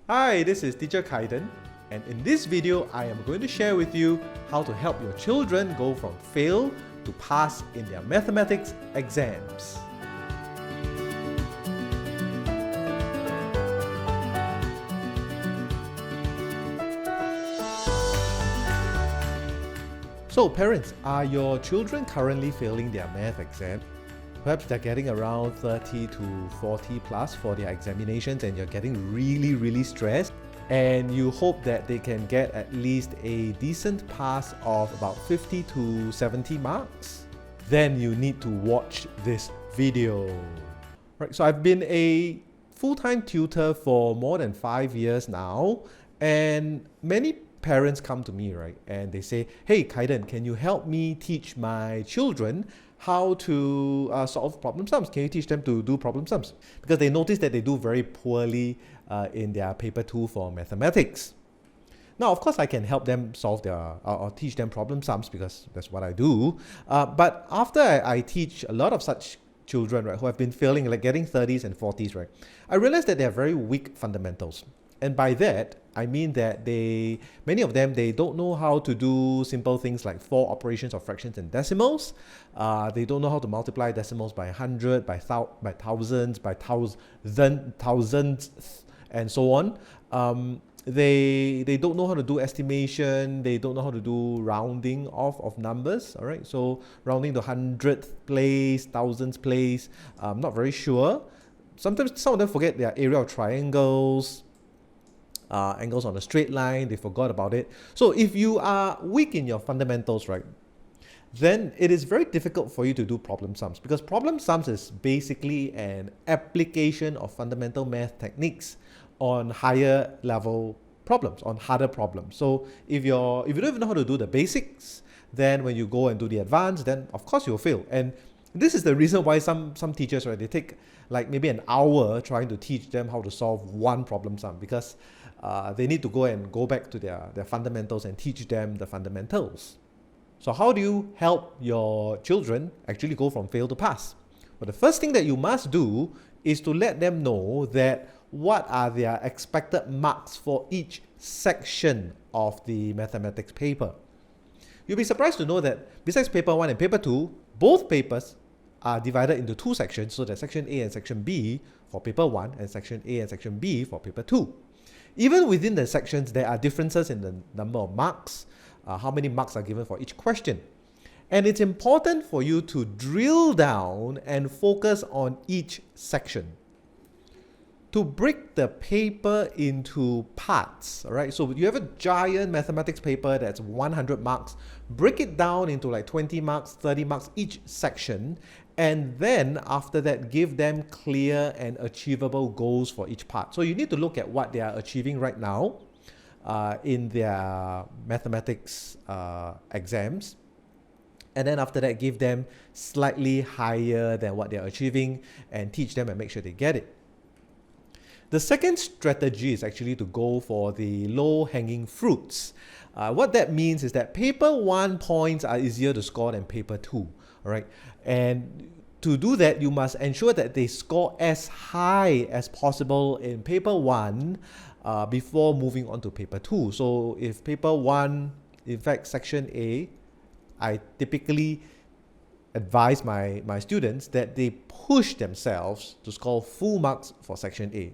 Hi, this is Teacher Kaiden, and in this video, I am going to share with you how to help your children go from fail to pass in their mathematics exams. So parents, are your children currently failing their math exam? Perhaps they're getting around 30 to 40 plus for their examinations and you're getting really stressed, and you hope that they can get at least a decent pass of about 50 to 70 marks. Then you need to watch this video. Right, so I've been a full-time tutor for more than 5 years now, and many parents come to me, right, and they say, hey Kaiden, can you help me teach my children how to solve problem sums? Can you teach them to do problem sums? Because they notice that they do very poorly in their paper 2 for mathematics. Now, of course, I can help them solve their or teach them problem sums because that's what I do. But after I teach a lot of such children, right, who have been failing, like getting 30s and 40s, right, I realized that they have very weak fundamentals. And by that, I mean that many of them, they don't know how to do simple things like 4 operations of fractions and decimals. They don't know how to multiply decimals by 100, by thousands, by thousands, and so on. They don't know how to do estimation. They don't know how to do rounding off of numbers. All right, so rounding to 100th place, thousandth place, I'm not very sure. Sometimes some of them forget their area of triangles. Angles on a straight line, they forgot about it. So if you are weak in your fundamentals, right, then it is very difficult for you to do problem sums, because problem sums is basically an application of fundamental math techniques on higher level problems, on harder problems. So if you don't even know how to do the basics, then when you go and do the advanced, then of course you'll fail. And this is the reason why some teachers, right, they take like maybe an hour trying to teach them how to solve one problem sum, because they need to go back to their fundamentals and teach them the fundamentals. So how do you help your children actually go from fail to pass? Well, the first thing that you must do is to let them know that what are their expected marks for each section of the mathematics paper. You'll be surprised to know that besides paper 1 and paper 2, both papers are divided into 2 sections, so there's section A and section B for paper 1 and section A and section B for paper 2. Even within the sections, there are differences in the number of marks, how many marks are given for each question. And it's important for you to drill down and focus on each section. To break the paper into parts, all right? So you have a giant mathematics paper that's 100 marks, break it down into like 20 marks, 30 marks each section, and then after that, give them clear and achievable goals for each part. So you need to look at what they are achieving right now in their mathematics exams. And then after that, give them slightly higher than what they're achieving and teach them and make sure they get it. The second strategy is actually to go for the low-hanging fruits. What that means is that paper 1 points are easier to score than paper 2, all right? And to do that, you must ensure that they score as high as possible in paper 1 before moving on to paper 2. So if paper 1, in fact, section A, I typically advise my students that they push themselves to score full marks for section A.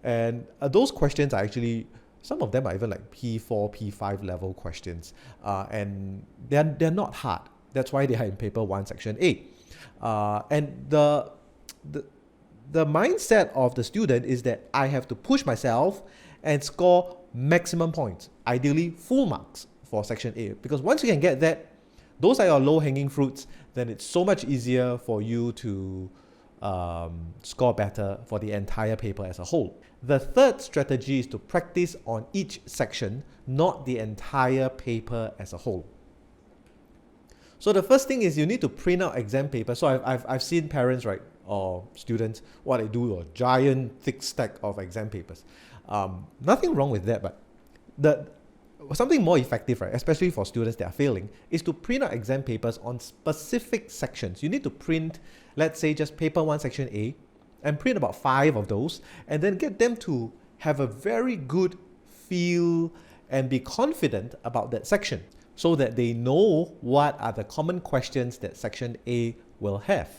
And those questions are actually, some of them are even like P4, P5 level questions, and they're not hard. That's why they are in paper 1, section A. And the mindset of the student is that I have to push myself and score maximum points, ideally full marks for section A, because once you can get that, those are your low-hanging fruits, then it's so much easier for you to score better for the entire paper as a whole. The third strategy is to practice on each section, not the entire paper as a whole. So the first thing is you need to print out exam paper. So I've seen parents, right, or students, what they do, a giant thick stack of exam papers. Nothing wrong with that, but something more effective, right, especially for students that are failing, is to print out exam papers on specific sections. You need to print, let's say, just paper 1 section A, and print about 5 of those, and then get them to have a very good feel and be confident about that section so that they know what are the common questions that section A will have,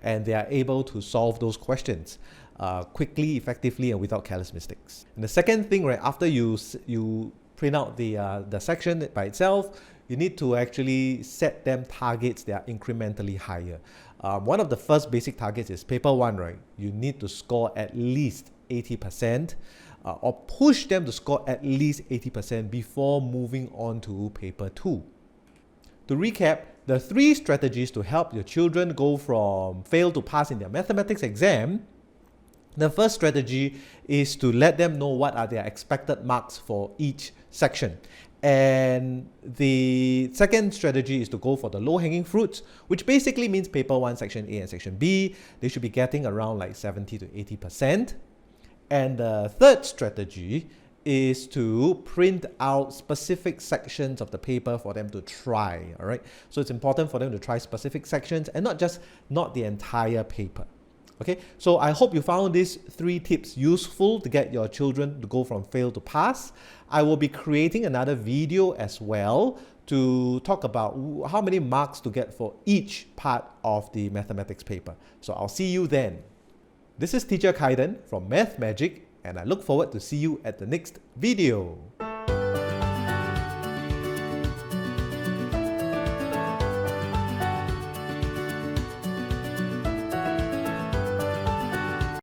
and they are able to solve those questions quickly, effectively, and without careless mistakes. And the second thing, right, after you print out the section by itself, you need to actually set them targets that are incrementally higher. One of the first basic targets is paper 1, right? You need to score at least 80%, or push them to score at least 80% before moving on to paper 2. To recap, the 3 strategies to help your children go from fail to pass in their mathematics exam. The first strategy is to let them know what are their expected marks for each section. And the second strategy is to go for the low-hanging fruits, which basically means paper 1, section A and section B. They should be getting around like 70 to 80%. And the third strategy is to print out specific sections of the paper for them to try, all right? So it's important for them to try specific sections and not the entire paper. Okay, so I hope you found these 3 tips useful to get your children to go from fail to pass. I will be creating another video as well to talk about how many marks to get for each part of the mathematics paper. So I'll see you then. This is Teacher Kaiden from Math Magic, and I look forward to see you at the next video.